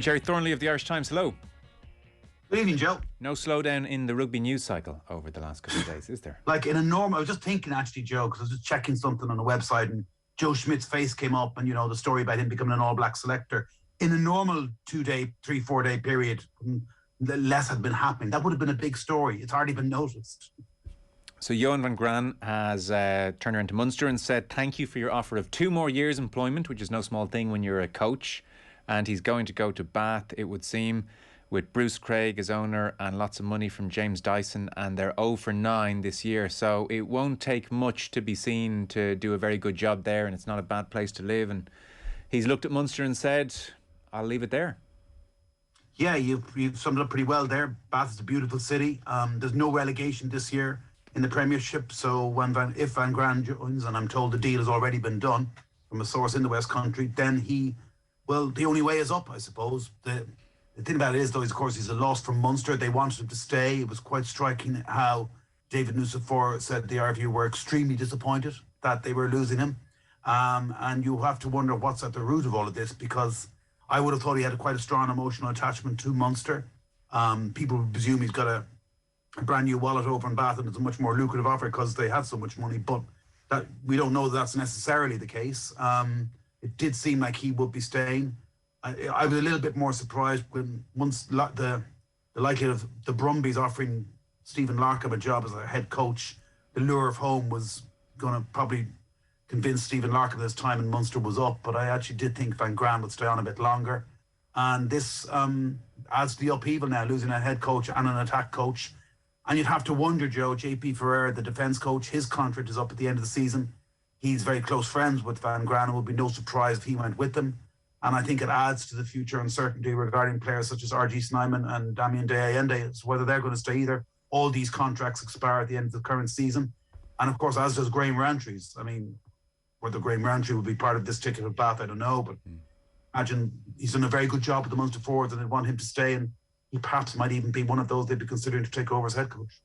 Gerry Thornley of the Irish Times, hello. Good evening, Joe. No slowdown in the rugby news cycle over the last couple of days, is there? Like in a normal, I was just thinking actually, Joe, because I was just checking something on the website and Joe Schmidt's face came up and, you know, the story about him becoming an all-black selector. In a normal 2-day, 3-4 day period, less had been happening. That would have been a big story. It's hardly been noticed. So Johann van Graan has turned around to Munster and said thank you for your offer of 2 more years employment, which is no small thing when you're a coach. And he's going to go to Bath, it would seem, with Bruce Craig as owner and lots of money from James Dyson, and they're 0 for 9 this year. So it won't take much to be seen to do a very good job there, and it's not a bad place to live. And he's looked at Munster and said, I'll leave it there. Yeah, you've summed it up pretty well there. Bath is a beautiful city. There's no relegation this year in the Premiership, so if Van Graan joins, and I'm told the deal has already been done from a source in the West Country, then the only way is up, I suppose. The thing about it is, though, of course, he's a loss from Munster. They wanted him to stay. It was quite striking how David Nucifora said the RFU were extremely disappointed that they were losing him. And you have to wonder what's at the root of all of this, because I would have thought he had quite a strong emotional attachment to Munster. People would presume he's got a brand new wallet over in Bath and it's a much more lucrative offer because they had so much money, but that we don't know that's necessarily the case. It did seem like he would be staying. I was a little bit more surprised when once the likelihood of the Brumbies offering Stephen Larkham a job as a head coach, the lure of home was going to probably convince Stephen Larkham that his time in Munster was up, but I actually did think Van Graan would stay on a bit longer. And this adds to the upheaval now, losing a head coach and an attack coach. And you'd have to wonder, Joe, JP Ferreira, the defence coach, his contract is up at the end of the season. He's very close friends with Van Graan. It would be no surprise if he went with them. And I think it adds to the future uncertainty regarding players such as RG Snyman and Damien De Allende, as whether they're going to stay either. All these contracts expire at the end of the current season. And of course, as does Graham Roundtree's. I mean, whether Graham Roundtree will be part of this ticket of Bath, I don't know. But imagine he's done a very good job with the Munster forwards and they want him to stay. And he perhaps might even be one of those they'd be considering to take over as head coach.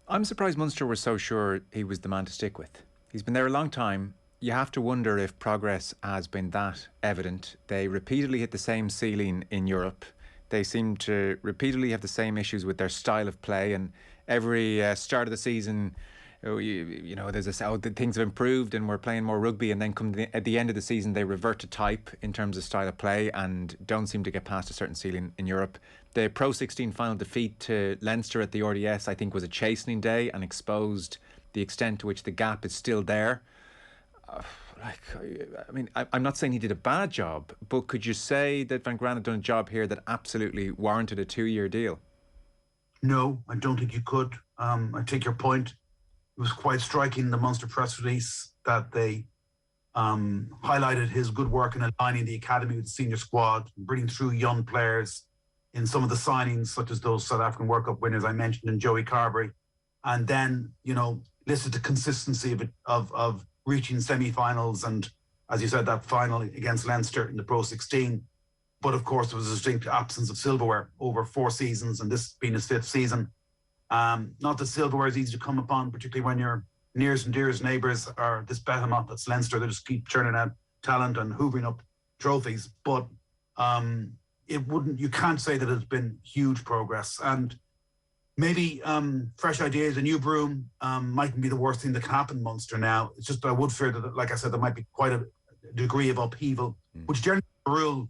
I'm surprised Munster were so sure he was the man to stick with. He's been there a long time. You have to wonder if progress has been that evident. They repeatedly hit the same ceiling in Europe. They seem to repeatedly have the same issues with their style of play, and every start of the season, you know, there's things have improved and we're playing more rugby, and then at the end of the season they revert to type in terms of style of play and don't seem to get past a certain ceiling in Europe. The Pro 16 final defeat to Leinster at the RDS, I think, was a chastening day and exposed the extent to which the gap is still there. I'm not saying he did a bad job, but could you say that Van Graan had done a job here that absolutely warranted a 2-year deal? No, I don't think you could. I take your point. It was quite striking, the Munster press release, that they highlighted his good work in aligning the academy with the senior squad, bringing through young players in some of the signings, such as those South African World Cup winners I mentioned and Joey Carberry. And then, you know, listed the consistency of reaching semi-finals and, as you said, that final against Leinster in the Pro 16. But of course, there was a distinct absence of silverware over 4 seasons, and this being his 5th season. Not that silverware is easy to come upon, particularly when your nearest and dearest neighbours are this behemoth that's Leinster. They just keep churning out talent and hoovering up trophies. But you can't say that it's been huge progress. And maybe fresh ideas, a new broom, mightn't be the worst thing that can happen in Munster now. It's just I would fear that, like I said, there might be quite a degree of upheaval, which generally, as a rule,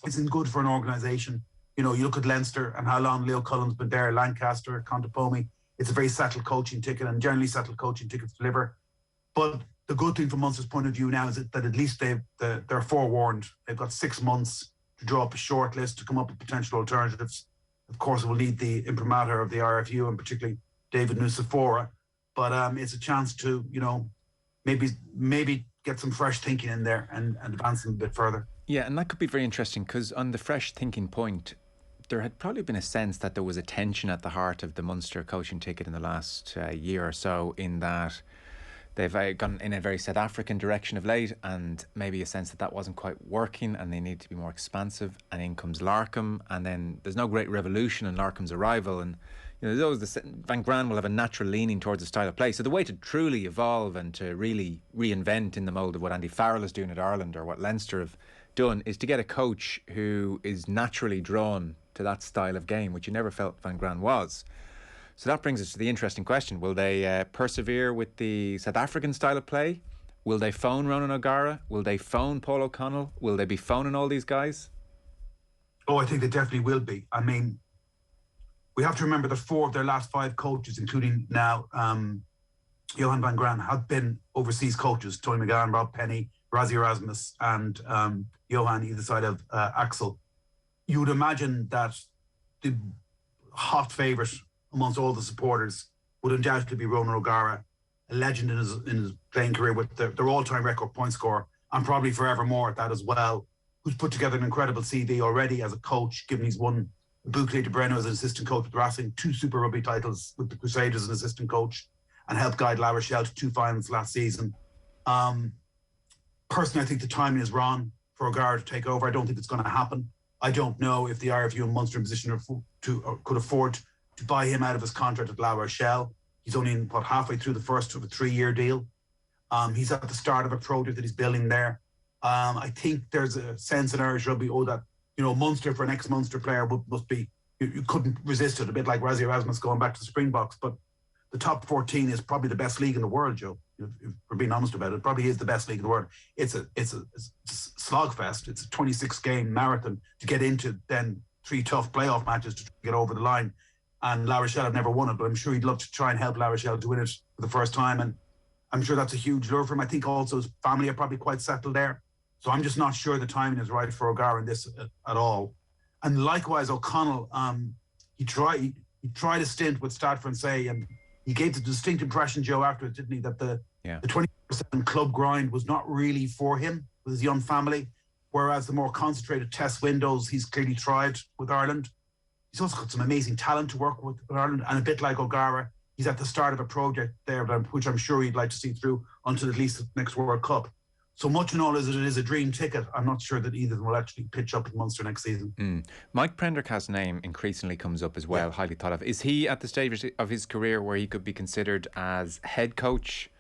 isn't good for an organisation. You know, you look at Leinster and how long Leo Cullen's been there, Lancaster, Contepomi. It's a very settled coaching ticket, and generally settled coaching tickets deliver. But the good thing from Munster's point of view now is that at least they're forewarned. They've got 6 months to draw up a short list, to come up with potential alternatives. Of course, it will need the imprimatur of the RFU and particularly David Nucifora. But it's a chance to, you know, maybe get some fresh thinking in there and advance them a bit further. Yeah, and that could be very interesting, because on the fresh thinking point, there had probably been a sense that there was a tension at the heart of the Munster coaching ticket in the last year or so, in that they've gone in a very South African direction of late, and maybe a sense that wasn't quite working and they need to be more expansive. And in comes Larkham, and then there's no great revolution in Larkham's arrival, and you know, Van Graan will have a natural leaning towards the style of play. So the way to truly evolve and to really reinvent in the mould of what Andy Farrell is doing at Ireland, or what Leinster have done is to get a coach who is naturally drawn to that style of game, which you never felt Van Graan was. So that brings us to the interesting question. Will they persevere with the South African style of play? Will they phone Ronan O'Gara? Will they phone Paul O'Connell? Will they be phoning all these guys? Oh, I think they definitely will be. I mean, we have to remember that 4 of their last 5 coaches, including now Johann van Graan, have been overseas coaches. Tony McGann, Rob Penny, Rassie Erasmus, and Johan either side of Axel. You would imagine that the hot favourite amongst all the supporters would undoubtedly be Ronan O'Gara, a legend in his playing career with their all-time record point scorer, and probably forevermore at that as well, who's put together an incredible CV already as a coach, given he's won the Boucle de Breno as an assistant coach with Racing, 2 Super Rugby titles with the Crusaders as an assistant coach, and helped guide La Rochelle to 2 finals last season. Personally, I think the timing is wrong for O'Gara to take over. I don't think it's going to happen. I don't know if the RFU and Munster in position could afford to buy him out of his contract at La Rochelle. He's only halfway through the first of a 3-year deal. He's at the start of a project that he's building there. I think there's a sense in Irish rugby, that, Munster for an ex-Munster player must be, you couldn't resist it, a bit like Rassie Erasmus going back to the Springboks. But the top 14 is probably the best league in the world, Joe. If we're being honest about it, probably is the best league in the world. It's a slogfest. It's a 26-game marathon to get into then 3 tough playoff matches to get over the line. And La Rochelle have never won it, but I'm sure he'd love to try and help La Rochelle to win it for the first time. And I'm sure that's a huge lure for him. I think also his family are probably quite settled there. So I'm just not sure the timing is right for O'Gara in this at all. And likewise, O'Connell, he tried a stint with Stade Francais, and he gave the distinct impression, Joe, afterwards, didn't he, that the 20% club grind was not really for him with his young family, whereas the more concentrated test windows he's clearly tried with Ireland. He's also got some amazing talent to work with Ireland, and a bit like O'Gara, he's at the start of a project there, which I'm sure he'd like to see through until at least the next World Cup. So much and all as it is a dream ticket, I'm not sure that either of them will actually pitch up in Munster next season. Mike Prendergast's name increasingly comes up as well, highly thought of. Is he at the stage of his career where he could be considered as head coach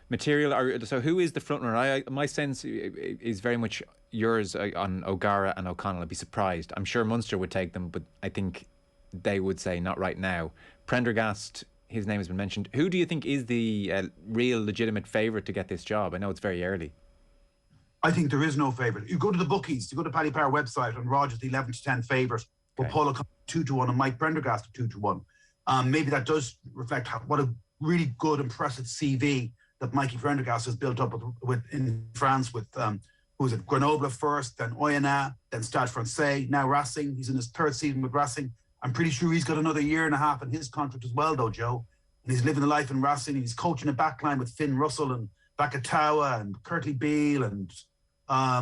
material? So who is the front runner? My sense is very much yours on O'Gara and O'Connell. I'd be surprised. I'm sure Munster would take them, but I think they would say not right now. Prendergast, his name has been mentioned. Who do you think is the real legitimate favourite to get this job? I know it's very early. I think there is no favourite. You go to the bookies, you go to Paddy Power website, and Roger's the 11-10 favourite, with Paul O'Connell 2-1 and Mike Prendergast 2-1. Maybe that does reflect what a really good, impressive CV that Mikey Prendergast has built up with in France with who was it, Grenoble first, then Oyonnax, then Stade Francais, now Racing. He's in his 3rd season with Racing. I'm pretty sure he's got another 1.5 years in his contract as well, though, Joe. And he's living the life in Racing. He's coaching a backline with Finn Russell and Bakatawa and Curtly Beale and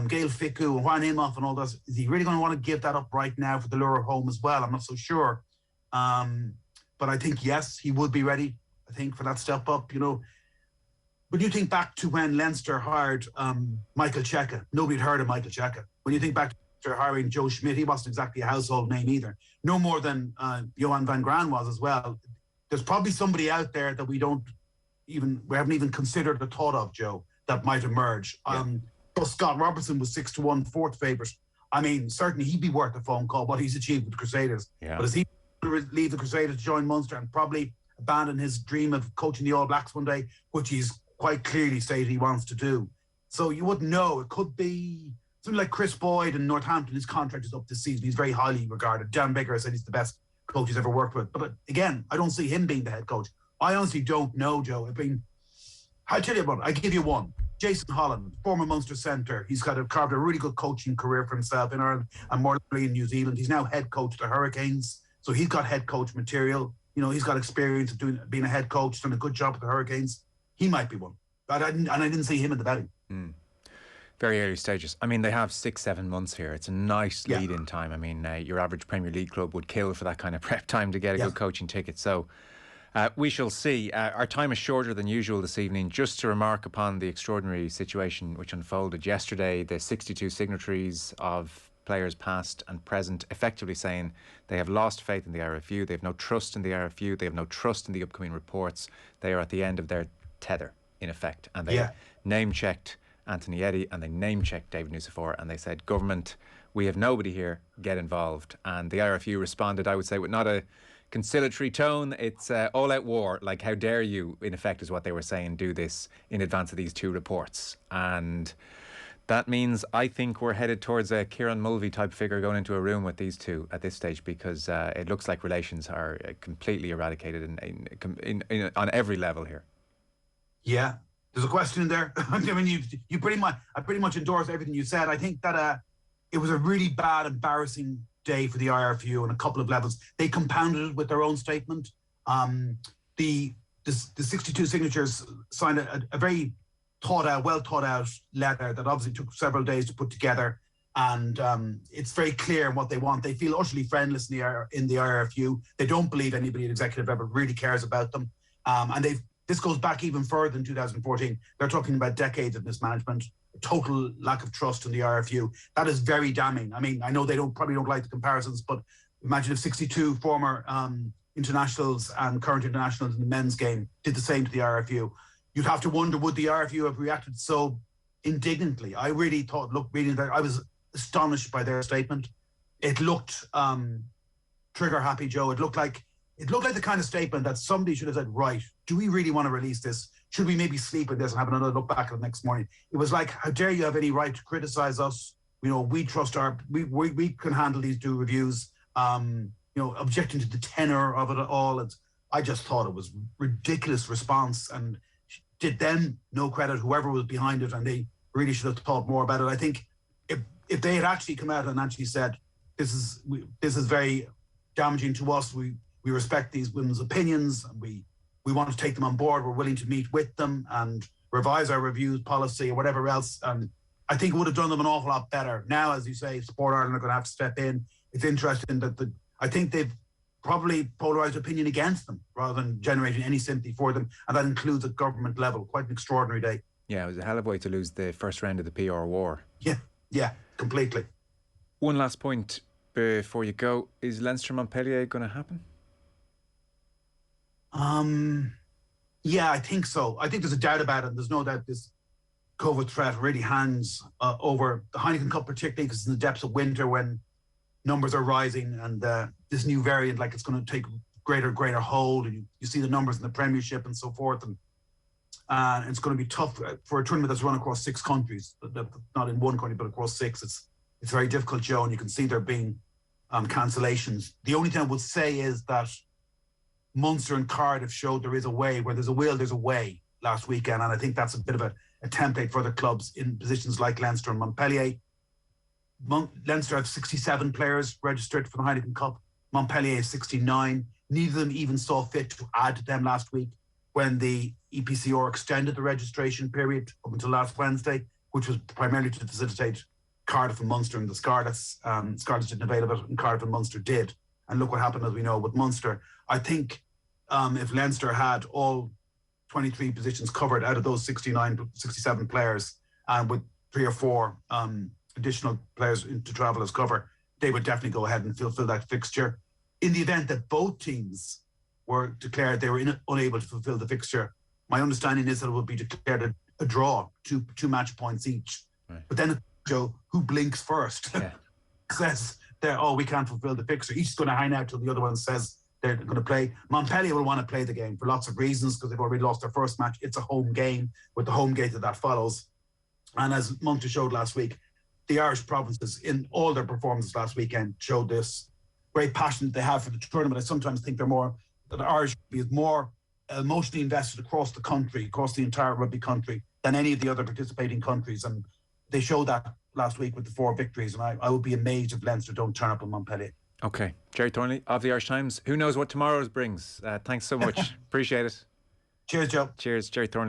Gail Ficku and Juan Imhoff and all those. Is he really going to want to give that up right now for the lure of home as well? I'm not so sure. But I think, yes, he would be ready, I think, for that step up, When you think back to when Leinster hired Michael Cheika, nobody had heard of Michael Cheika. When you think back to hiring Joe Schmidt, he wasn't exactly a household name either. No more than Johann van Graan was as well. There's probably somebody out there that we haven't even considered or thought of, Joe, that might emerge. Scott Robertson was 6-1 fourth favourite. I mean, certainly he'd be worth a phone call, what he's achieved with the Crusaders. But is he going to leave the Crusaders to join Munster and probably abandon his dream of coaching the All Blacks one day, which he's quite clearly stated he wants to do? So you wouldn't know. It could be something like Chris Boyd in Northampton. His contract is up this season. He's very highly regarded. Dan Baker said he's the best coach he's ever worked with. But again, I don't see him being the head coach. I honestly don't know, Joe. I'll tell you what, I give you one. Jason Holland, former Munster centre. He's carved a really good coaching career for himself in Ireland and more likely in New Zealand. He's now head coach of the Hurricanes. So he's got head coach material. He's got experience of being a head coach, done a good job with the Hurricanes. He might be one. But I didn't see him in the betting. Very early stages. I mean, they have 6-7 months here. It's a nice lead-in time. I mean, your average Premier League club would kill for that kind of prep time to get a good coaching ticket. So we shall see. Our time is shorter than usual this evening. Just to remark upon the extraordinary situation which unfolded yesterday, the 62 signatories of players past and present effectively saying they have lost faith in the RFU, they have no trust in the RFU, they have no trust in the upcoming reports. They are at the end of their tether, in effect, and they name-checked Anthony Eddy, and they name-checked David Nucifora, and they said, government, we have nobody here, get involved. And the IRFU responded, I would say, with not a conciliatory tone. It's all-out war. Like, how dare you, in effect, is what they were saying, do this in advance of these two reports. And that means I think we're headed towards a Kieran Mulvey type figure going into a room with these two at this stage, because it looks like relations are completely eradicated on every level here. Yeah, there's a question in there. I mean, I pretty much endorse everything you said. I think that it was a really bad, embarrassing day for the IRFU on a couple of levels. They compounded it with their own statement. The 62 signatures signed a very well thought out letter that obviously took several days to put together, and it's very clear in what they want. They feel utterly friendless in the IRFU. They don't believe anybody at executive level really cares about them, and this goes back even further than 2014. They're talking about decades of mismanagement, a total lack of trust in the IRFU. That is very damning. I mean, I know they probably don't like the comparisons, but imagine if 62 former internationals and current internationals in the men's game did the same to the IRFU. You'd have to wonder, would the RFU have reacted so indignantly? I really thought, I was astonished by their statement. It looked trigger happy, Joe. It looked like the kind of statement that somebody should have said, right, do we really want to release this? Should we maybe sleep with this and have another look back at the next morning? It was like, how dare you have any right to criticize us? You know, we trust we can handle these due reviews. You know, objecting to the tenor of it all. I just thought it was ridiculous response, and did them no credit, whoever was behind it, and they really should have thought more about it. I think if they had actually come out and actually said, this is very damaging to us, we respect these women's opinions, and we want to take them on board, we're willing to meet with them and revise our reviews policy or whatever else, I think it would have done them an awful lot better. Now, as you say, Sport Ireland are going to have to step in. It's interesting that I think they've probably polarised opinion against them rather than generating any sympathy for them, and that includes at government level. Quite an extraordinary day. Yeah, it was a hell of a way to lose the first round of the PR war. Yeah, completely. One last point before you go. Is Leinster-Montpellier going to happen? Yeah, I think so. I think there's a doubt about it. There's no doubt this COVID threat really hangs over the Heineken Cup, particularly because it's in the depths of winter when numbers are rising, and this new variant, like, it's going to take greater hold, and you see the numbers in the Premiership and so forth, and it's going to be tough for a tournament that's run across 6 countries, not in one country but across 6. It's very difficult, Joe, and you can see there being cancellations. The only thing I would say is that Munster and Cardiff showed there is a way. Where there's a will, there's a way last weekend, and I think that's a bit of a template for the clubs in positions like Leinster and Montpellier. Leinster have 67 players registered for the Heineken Cup. Montpellier is 69. Neither of them even saw fit to add to them last week when the EPCR extended the registration period up until last Wednesday, which was primarily to facilitate Cardiff and Munster, and the Scarlets. Scarlets didn't avail of it, and Cardiff and Munster did. And look what happened, as we know, with Munster. I think if Leinster had all 23 positions covered out of those 67 players, and with 3 or 4 additional players to travel as cover, they would definitely go ahead and fulfill that fixture. In the event that both teams were declared they were unable to fulfill the fixture, my understanding is that it would be declared a draw, two match points each. Right. But then, Joe, who blinks first? Yeah. Says, we can't fulfill the fixture. Each is going to hang out till the other one says they're going to play. Montpellier will want to play the game for lots of reasons, because they've already lost their first match. It's a home game with the home gate that follows. And as Munster showed last week, the Irish provinces, in all their performances last weekend, showed this great passion that they have for the tournament. I sometimes think the Irish is more emotionally invested across the country, across the entire rugby country, than any of the other participating countries. And they showed that last week with the 4 victories. And I would be amazed if Leinster don't turn up in Montpellier. Okay. Gerry Thornley of the Irish Times. Who knows what tomorrow's brings? Thanks so much. Appreciate it. Cheers, Joe. Cheers, Gerry Thornley.